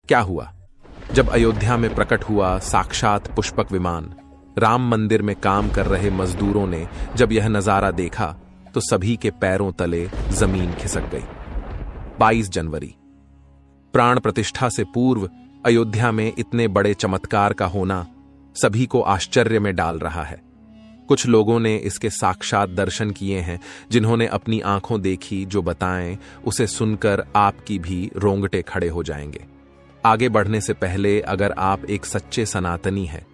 क्या हुआ? जब अयोध्या में प्रकट हुआ साक्षात पुष्पक विमान, राम मंदिर में काम कर रहे मजदूरों ने जब यह नजारा देखा तो सभी के पैरों तले जमीन खिसक गई। 22 जनवरी, प्राण प्रतिष्ठा से पूर्व अयोध्या में इतने बड़े चमत्कार का होना सभी को आश्चर्य में डाल रहा है। कुछ लोगों ने इसके साक्षात दर्शन किए हैं, जिन्होंने अपनी आंखों देखी जो बताएं, उसे सुनकर आपकी भी रोंगटे खड़े हो जाएंगे। आगे बढ़ने से पहले अगर आप एक सच्चे सनातनी हैं,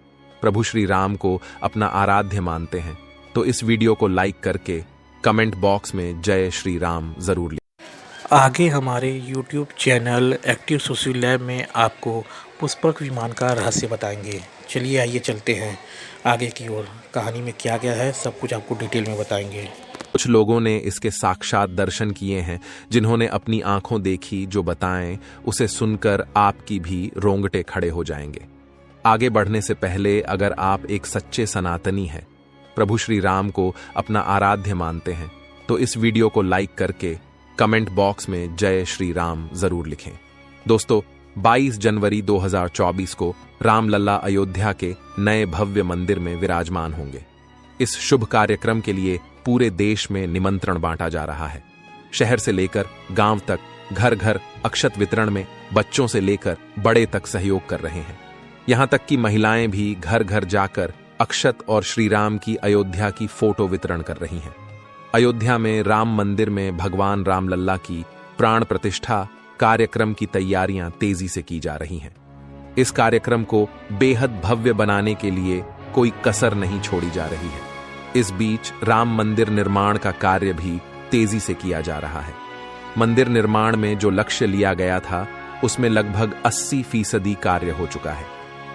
प्रभु श्री राम को अपना आराध्य मानते हैं, तो इस वीडियो को लाइक करके कमेंट बॉक्स में जय श्री राम जरूर लिखें। आगे हमारे YouTube channel active social lab में आपको पुष्पक विमान का रहस्य बताएंगे। चलिए आइए चलते हैं आगे की ओर। कहानी में क्या क्या है सब कुछ आपको डिटेल में बताएंगे। कुछ लोगों ने इसके साक्षात दर्शन किए हैं, जिन्होंने अपनी आंखों देखी जो बताएं, उसे सुनकर आपकी भी रोंगटे खड़े हो जाएंगे। आगे बढ़ने से पहले अगर आप एक सच्चे सनातनी हैं, प्रभु श्री राम को अपना आराध्य मानते हैं, तो इस वीडियो को लाइक करके कमेंट बॉक्स में जय श्री राम जरूर लिखें। दोस्तों, 22 जनवरी 2024 को रामलला अयोध्या के नए भव्य मंदिर में विराजमान होंगे। इस शुभ कार्यक्रम के लिए पूरे देश में निमंत्रण बांटा जा रहा है। शहर से लेकर गांव तक घर घर अक्षत वितरण में बच्चों से लेकर बड़े तक सहयोग कर रहे हैं। यहां तक कि महिलाएं भी घर घर जाकर अक्षत और श्री राम की अयोध्या की फोटो वितरण कर रही हैं। अयोध्या में राम मंदिर में भगवान रामलल्ला की प्राण प्रतिष्ठा कार्यक्रम की तैयारियां तेजी से की जा रही हैं। इस कार्यक्रम को बेहद भव्य बनाने के लिए कोई कसर नहीं छोड़ी जा रही है। इस बीच राम मंदिर निर्माण का कार्य भी तेजी से किया जा रहा है। मंदिर निर्माण में जो लक्ष्य लिया गया था, उसमें लगभग 80% कार्य हो चुका है।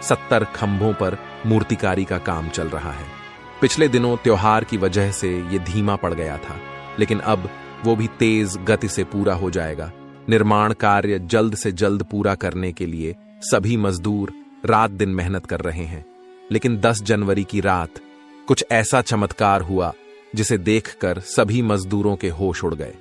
70 खंभों पर मूर्तिकारी का काम चल रहा है। पिछले दिनों त्योहार की वजह से ये धीमा पड़ गया था, लेकिन अब वो भी तेज गति से पूरा हो जाएगा। निर्माण कार्य जल्द से जल्द पूरा करने के लिए सभी मजदूर रात दिन मेहनत कर रहे हैं। लेकिन 10 जनवरी की रात कुछ ऐसा चमत्कार हुआ जिसे देखकर सभी मजदूरों के होश उड़ गए।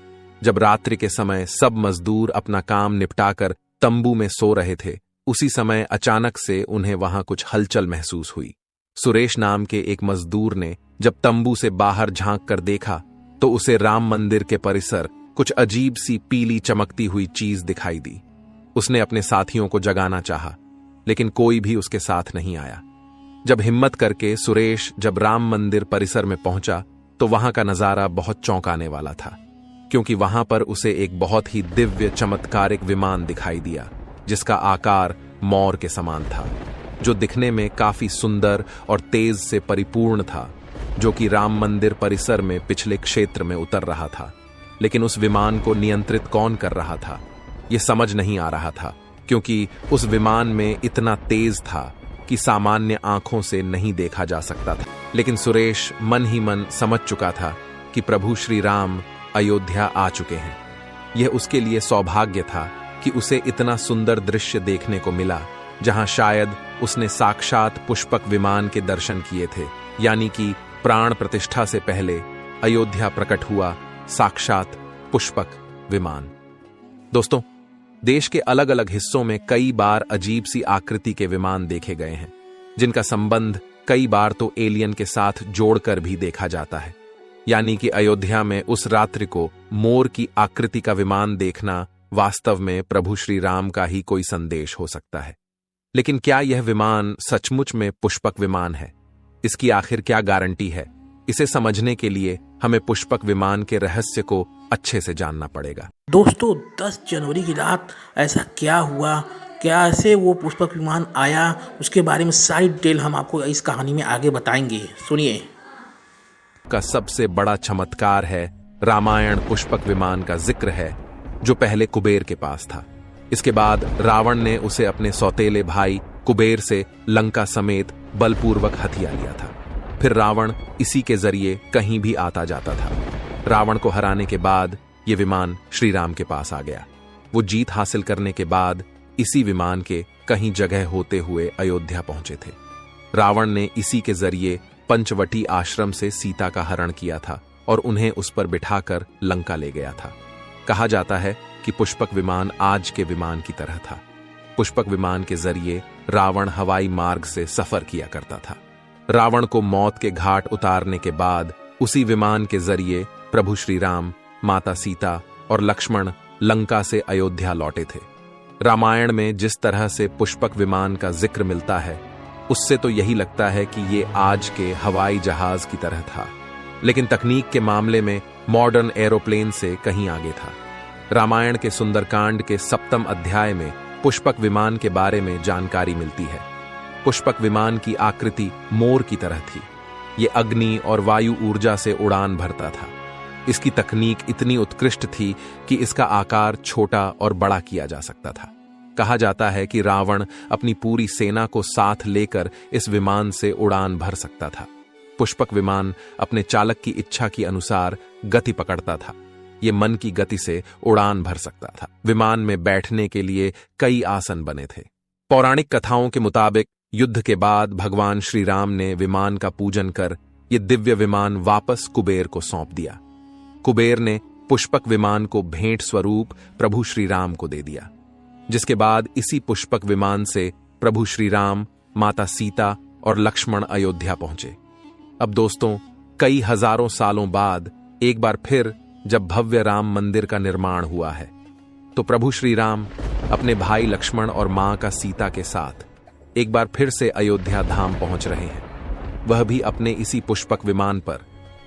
जब रात्रि के समय सब मजदूर अपना काम निपटाकर तंबू में सो रहे थे, उसी समय अचानक से उन्हें वहां कुछ हलचल महसूस हुई। सुरेश नाम के एक मजदूर ने जब तंबू से बाहर झांक कर देखा तो उसे राम मंदिर के परिसर कुछ अजीब सी पीली चमकती हुई चीज दिखाई दी। उसने अपने साथियों को जगाना चाहा, लेकिन कोई भी उसके साथ नहीं आया। जब हिम्मत करके सुरेश जब राम मंदिर परिसर में पहुंचा तो वहां का नजारा बहुत चौंकाने वाला था, क्योंकि वहां पर उसे एक बहुत ही दिव्य चमत्कारिक विमान दिखाई दिया, जिसका आकार मोर के समान था, जो दिखने में काफी सुंदर और तेज से परिपूर्ण था, जो कि राम मंदिर परिसर में पिछले क्षेत्र में उतर रहा था। लेकिन उस विमान को नियंत्रित कौन कर रहा था, यह समझ नहीं आ रहा था, क्योंकि उस विमान में इतना तेज था कि सामान्य आंखों से नहीं देखा जा सकता था। लेकिन सुरेश मन ही मन समझ चुका था कि प्रभु श्री राम अयोध्या आ चुके हैं। यह उसके लिए सौभाग्य था कि उसे इतना सुंदर दृश्य देखने को मिला, जहां शायद उसने साक्षात पुष्पक विमान के दर्शन किए थे, यानी कि प्राण प्रतिष्ठा से पहले अयोध्या प्रकट हुआ साक्षात पुष्पक विमान। दोस्तों, देश के अलग अलग हिस्सों में कई बार अजीब सी आकृति के विमान देखे गए हैं, जिनका संबंध कई बार तो एलियन के साथ जोड़कर भी देखा जाता है। यानी कि अयोध्या में उस रात्रि को मोर की आकृति का विमान देखना वास्तव में प्रभु श्री राम का ही कोई संदेश हो सकता है। लेकिन क्या यह विमान सचमुच में पुष्पक विमान है? इसकी आखिर क्या गारंटी है? इसे समझने के लिए हमें पुष्पक विमान के रहस्य को अच्छे से जानना पड़ेगा। दोस्तों, 10 जनवरी की रात ऐसा क्या हुआ, कैसे वो पुष्पक विमान आया, उसके बारे में सारी डिटेल हम आपको इस कहानी में आगे बताएंगे। सुनिए। का सबसे बड़ा चमत्कार है रामायण पुष्पक विमान का जिक्र है, जो पहले कुबेर के पास था। इसके बाद रावण ने उसे अपने सौतेले भाई कुबेर से लंका समेत बलपूर्वक हथिया लिया था। फिर रावण इसी के जरिए कहीं भी आता जाता था। रावण को हराने के बाद यह विमान श्री राम के पास आ गया। वो जीत हासिल करने के बाद इसी विमान के कहीं जगह होते हुए अयोध्या पहुंचे थे। रावण ने इसी के जरिए पंचवटी आश्रम से सीता का हरण किया था और उन्हें उस पर बिठाकर लंका ले गया था। कहा जाता है कि पुष्पक विमान आज के विमान की तरह था। पुष्पक विमान के जरिए रावण हवाई मार्ग से सफर किया करता था। रावण को मौत के घाट उतारने के बाद उसी विमान के जरिए प्रभु श्री राम, माता सीता और लक्ष्मण लंका से अयोध्या लौटे थे। रामायण में जिस तरह से पुष्पक विमान का जिक्र मिलता है, उससे तो यही लगता है कि ये आज के हवाई जहाज की तरह था, लेकिन तकनीक के मामले में मॉडर्न एरोप्लेन से कहीं आगे था। रामायण के सुंदरकांड के 7वें अध्याय में पुष्पक विमान के बारे में जानकारी मिलती है। पुष्पक विमान की आकृति मोर की तरह थी। ये अग्नि और वायु ऊर्जा से उड़ान भरता था। इसकी तकनीक इतनी उत्कृष्ट थी कि इसका आकार छोटा और बड़ा किया जा सकता था। कहा जाता है कि रावण अपनी पूरी सेना को साथ लेकर इस विमान से उड़ान भर सकता था। पुष्पक विमान अपने चालक की इच्छा के अनुसार गति पकड़ता था। ये मन की गति से उड़ान भर सकता था। विमान में बैठने के लिए कई आसन बने थे। पौराणिक कथाओं के मुताबिक युद्ध के बाद भगवान श्री राम ने विमान का पूजन कर ये दिव्य विमान वापस कुबेर को सौंप दिया। कुबेर ने पुष्पक विमान को भेंट स्वरूप प्रभु श्री राम को दे दिया, जिसके बाद इसी पुष्पक विमान से प्रभु श्री राम, माता सीता और लक्ष्मण अयोध्या पहुंचे। अब दोस्तों, कई हजारों सालों बाद एक बार फिर जब भव्य राम मंदिर का निर्माण हुआ है, तो प्रभु श्री राम अपने भाई लक्ष्मण और मां का सीता के साथ एक बार फिर से अयोध्या धाम पहुंच रहे हैं, वह भी अपने इसी पुष्पक विमान पर,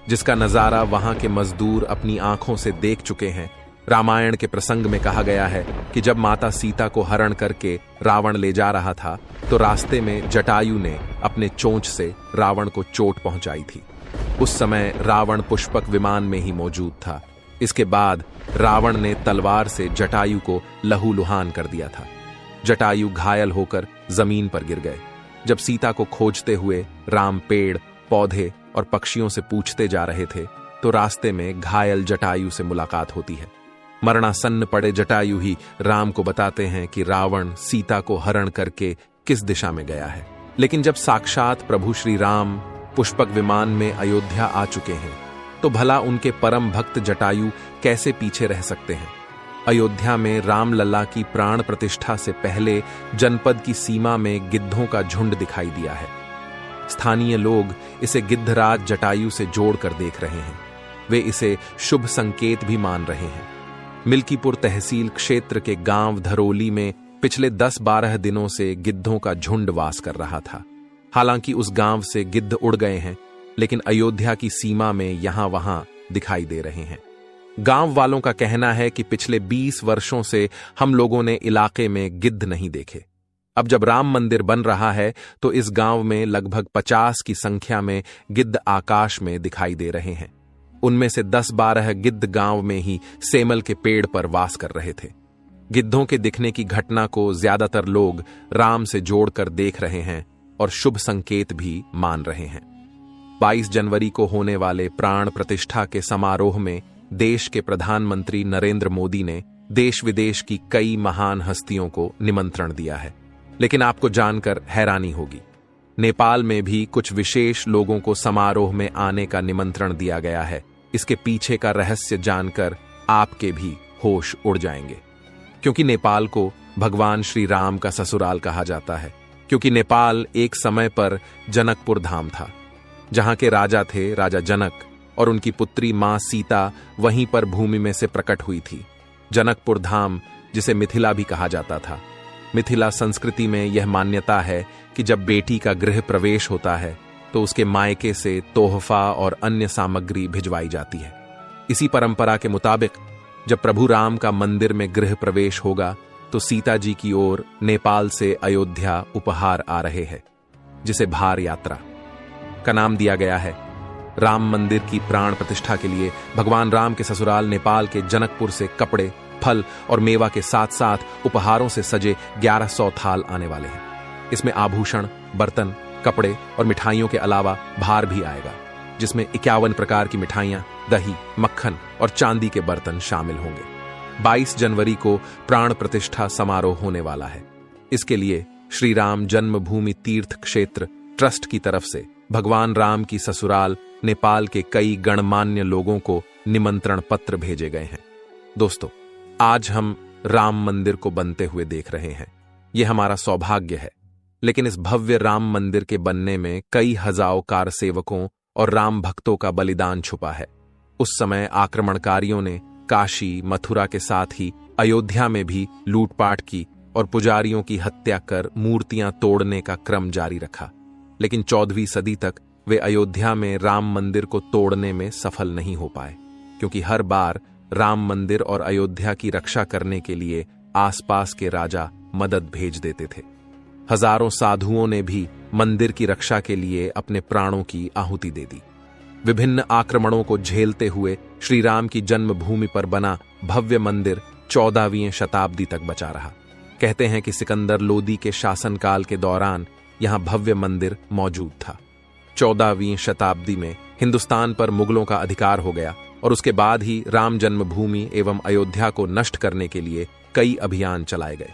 जिसका नजारा वहां के मजदूर अपनी आंखों से देख चुके हैं। रामायण के प्रसंग में कहा गया है कि जब माता सीता को हरण करके रावण ले जा रहा था, तो रास्ते में जटायु ने अपने चोंच से रावण को चोट पहुंचाई थी। उस समय रावण पुष्पक विमान में ही मौजूद था। इसके बाद रावण ने तलवार से जटायु को लहूलुहान कर दिया था। जटायु घायल होकर जमीन पर गिर गए। जब सीता को खोजते हुए राम पेड़, पौधे और पक्षियों से पूछते जा रहे थे, तो रास्ते में घायल जटायु से मुलाकात होती है। मरणासन्न पड़े जटायु ही राम को बताते हैं कि रावण सीता को हरण करके किस दिशा में गया है। लेकिन जब साक्षात प्रभु श्री राम पुष्पक विमान में अयोध्या आ चुके हैं, तो भला उनके परम भक्त जटायु कैसे पीछे रह सकते हैं। अयोध्या में रामलला की प्राण प्रतिष्ठा से पहले जनपद की सीमा में गिद्धों का झुंड दिखाई दिया है। स्थानीय लोग इसे गिद्धराज जटायु से जोड़कर देख रहे हैं। वे इसे शुभ संकेत भी मान रहे हैं। मिल्कीपुर तहसील क्षेत्र के गांव धरोली में पिछले 10-12 दिनों से गिद्धों का झुंड वास कर रहा था। हालांकि उस गांव से गिद्ध उड़ गए हैं, लेकिन अयोध्या की सीमा में यहां वहां दिखाई दे रहे हैं। गांव वालों का कहना है कि पिछले 20 वर्षों से हम लोगों ने इलाके में गिद्ध नहीं देखे। अब जब राम मंदिर बन रहा है, तो इस गांव में लगभग 50 की संख्या में गिद्ध आकाश में दिखाई दे रहे हैं। उनमें से 10-12 गिद्ध गांव में ही सेमल के पेड़ पर वास कर रहे थे। गिद्धों के दिखने की घटना को ज्यादातर लोग राम से जोड़कर देख रहे हैं और शुभ संकेत भी मान रहे हैं। 22 जनवरी को होने वाले प्राण प्रतिष्ठा के समारोह में देश के प्रधानमंत्री नरेंद्र मोदी ने देश विदेश की कई महान हस्तियों को निमंत्रण दिया है। लेकिन आपको जानकर हैरानी होगी, नेपाल में भी कुछ विशेष लोगों को समारोह में आने का निमंत्रण दिया गया है। इसके पीछे का रहस्य जानकर आपके भी होश उड़ जाएंगे, क्योंकि नेपाल को भगवान श्री राम का ससुराल कहा जाता है। क्योंकि नेपाल एक समय पर जनकपुर धाम था, जहां के राजा थे राजा जनक, और उनकी पुत्री मां सीता वहीं पर भूमि में से प्रकट हुई थी। जनकपुर धाम, जिसे मिथिला भी कहा जाता था। मिथिला संस्कृति में यह मान्यता है कि जब बेटी का गृह प्रवेश होता है, तो उसके मायके से तोहफा और अन्य सामग्री भिजवाई जाती है। इसी परंपरा के मुताबिक जब प्रभु राम का मंदिर में गृह प्रवेश होगा, तो सीता जी की ओर नेपाल से अयोध्या उपहार आ रहे हैं, जिसे भार यात्रा का नाम दिया गया है। राम मंदिर की प्राण प्रतिष्ठा के लिए भगवान राम के ससुराल नेपाल के जनकपुर से कपड़े, फल और मेवा के साथ साथ उपहारों से सजे 1100 थाल आने वाले हैं। इसमें आभूषण, बर्तन, कपड़े और मिठाइयों के अलावा भार भी आएगा, जिसमें 51 प्रकार की मिठाइयां, दही, मक्खन और चांदी के बर्तन शामिल होंगे। 22 जनवरी को प्राण प्रतिष्ठा समारोह होने वाला है। इसके लिए श्री राम जन्मभूमि तीर्थ क्षेत्र ट्रस्ट की तरफ से भगवान राम की ससुराल नेपाल के कई गणमान्य लोगों को निमंत्रण पत्र भेजे गए हैं। दोस्तों, आज हम राम मंदिर को बनते हुए देख रहे हैं। ये हमारा सौभाग्य है। लेकिन इस भव्य राम मंदिर के बनने में कई हजारों कार सेवकों और राम भक्तों का बलिदान छुपा है। उस समय आक्रमणकारियों ने काशी, मथुरा के साथ ही अयोध्या में भी लूटपाट की और पुजारियों की हत्या कर मूर्तियां तोड़ने का क्रम जारी रखा। लेकिन 14वीं सदी तक वे अयोध्या में राम मंदिर को तोड़ने में सफल नहीं हो पाए, क्योंकि हर बार राम मंदिर और अयोध्या की रक्षा करने के लिए आसपास के राजा मदद भेज देते थे। हजारों साधुओं ने भी मंदिर की रक्षा के लिए अपने प्राणों की आहुति दे दी। विभिन्न आक्रमणों को झेलते हुए श्री राम की जन्मभूमि पर बना भव्य मंदिर 14वीं शताब्दी तक बचा रहा। कहते हैं कि सिकंदर लोदी के शासनकाल के दौरान यहां भव्य मंदिर मौजूद था। 14वीं शताब्दी में हिंदुस्तान पर मुगलों का अधिकार हो गया और उसके बाद ही राम जन्मभूमि एवं अयोध्या को नष्ट करने के लिए कई अभियान चलाए गए।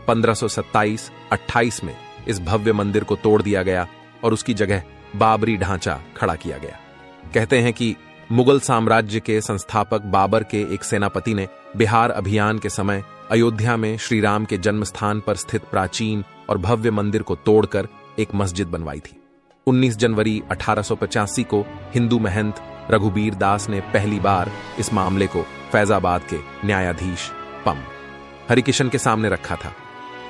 1527-28 में इस भव्य मंदिर को तोड़ दिया गया और उसकी जगह बाबरी ढांचा खड़ा किया गया। कहते हैं कि मुगल साम्राज्य के संस्थापक बाबर के एक सेनापति ने बिहार अभियान के समय अयोध्या में श्री राम के जन्म स्थान पर स्थित प्राचीन और भव्य मंदिर को तोड़कर एक मस्जिद बनवाई थी। 19 जनवरी 1885 को हिंदू महंत रघुबीर दास ने पहली बार इस मामले को फैजाबाद के न्यायाधीश पम हरिकिशन के सामने रखा था।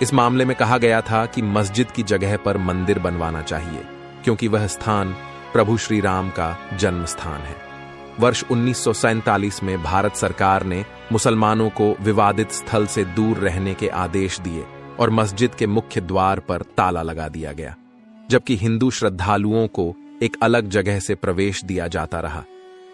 इस मामले में कहा गया था कि मस्जिद की जगह पर मंदिर बनवाना चाहिए, क्योंकि वह स्थान प्रभु श्री राम का जन्म स्थान है। वर्ष 1947 में भारत सरकार ने मुसलमानों को विवादित स्थल से दूर रहने के आदेश दिए और मस्जिद के मुख्य द्वार पर ताला लगा दिया गया, जबकि हिंदू श्रद्धालुओं को एक अलग जगह से प्रवेश दिया जाता रहा।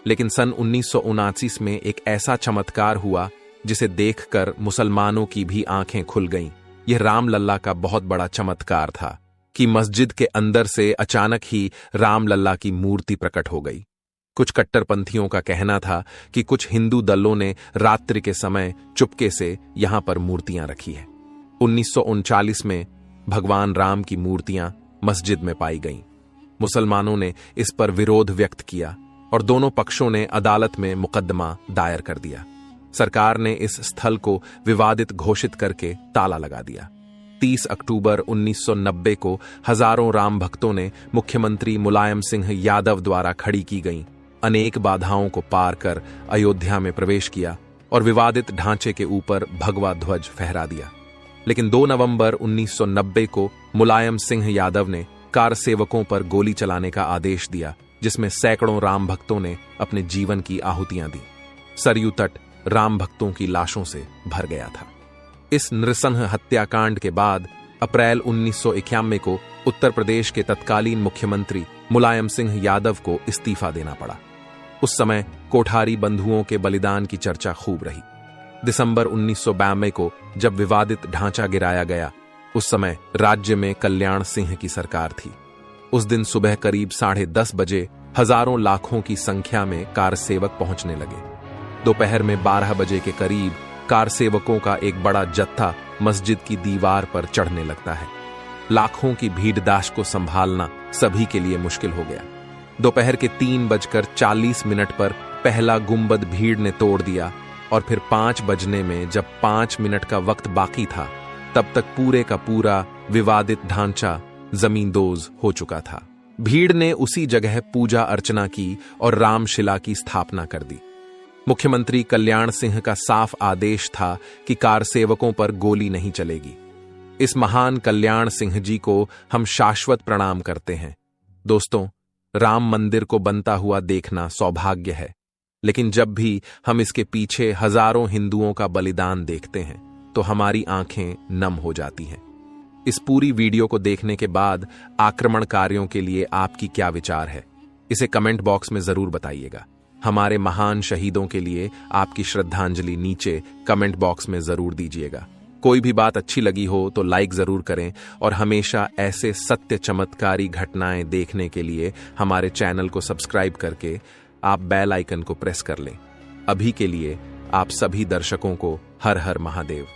लेकिन सन 1979 में एक ऐसा चमत्कार हुआ जिसे देखकर मुसलमानों की भी आंखें खुल गईं। यह रामलल्ला का बहुत बड़ा चमत्कार था कि मस्जिद के अंदर से अचानक ही रामलल्ला की मूर्ति प्रकट हो गई। कुछ कट्टरपंथियों का कहना था कि कुछ हिंदू दलों ने रात्रि के समय चुपके से यहां पर मूर्तियां रखी है। 1939 में भगवान राम की मूर्तियां मस्जिद में पाई गईं। मुसलमानों ने इस पर विरोध व्यक्त किया और दोनों पक्षों ने अदालत में मुकदमा दायर कर दिया। सरकार ने इस स्थल को विवादित घोषित करके ताला लगा दिया। 30 अक्टूबर 1990 को हजारों राम भक्तों ने मुख्यमंत्री मुलायम सिंह यादव द्वारा खड़ी की गईं अनेक बाधाओं को पार कर अयोध्या में प्रवेश किया और विवादित ढांचे के ऊपर भगवा ध्वज फहरा दिया। लेकिन 2 नवंबर 1990 को मुलायम सिंह यादव ने कार सेवकों पर गोली चलाने का आदेश दिया, जिसमें सैकड़ों राम भक्तों ने अपने जीवन की आहुतियां दी। सरयू तट राम भक्तों की लाशों से भर गया था। इस नृशंस हत्याकांड के बाद अप्रैल 1991 को उत्तर प्रदेश के तत्कालीन मुख्यमंत्री मुलायम सिंह यादव को इस्तीफा देना पड़ा। उस समय कोठारी बंधुओं के बलिदान की चर्चा खूब रही। दिसंबर 1992 को जब विवादित ढांचा गिराया गया, उस समय राज्य में कल्याण सिंह की सरकार थी। उस दिन सुबह करीब 10:30 बजे हजारों लाखों की संख्या में कार सेवक पहुंचने लगे। दोपहर में 12 बजे के करीब कार सेवकों का एक बड़ा जत्था मस्जिद की दीवार पर चढ़ने लगता है। लाखों की भीड़दाश्त को संभालना सभी के लिए मुश्किल हो गया। दोपहर के 3:40 पर पहला गुंबद भीड़ ने तोड़ दिया और फिर 5 बजने में जब 5 मिनट का वक्त बाकी था, तब तक पूरे का पूरा विवादित ढांचा जमींदोज हो चुका था। भीड़ ने उसी जगह पूजा अर्चना की और रामशिला की स्थापना कर दी। मुख्यमंत्री कल्याण सिंह का साफ आदेश था कि कार सेवकों पर गोली नहीं चलेगी। इस महान कल्याण सिंह जी को हम शाश्वत प्रणाम करते हैं। दोस्तों, राम मंदिर को बनता हुआ देखना सौभाग्य है, लेकिन जब भी हम इसके पीछे हजारों हिंदुओं का बलिदान देखते हैं तो हमारी आंखें नम हो जाती हैं। इस पूरी वीडियो को देखने के बाद आक्रमणकारियों के लिए आपकी क्या विचार है, इसे कमेंट बॉक्स में जरूर बताइएगा। हमारे महान शहीदों के लिए आपकी श्रद्धांजलि नीचे कमेंट बॉक्स में जरूर दीजिएगा। कोई भी बात अच्छी लगी हो तो लाइक जरूर करें और हमेशा ऐसे सत्य चमत्कारी घटनाएं देखने के लिए हमारे चैनल को सब्सक्राइब करके आप बेल आइकन को प्रेस कर लें। अभी के लिए आप सभी दर्शकों को हर हर महादेव।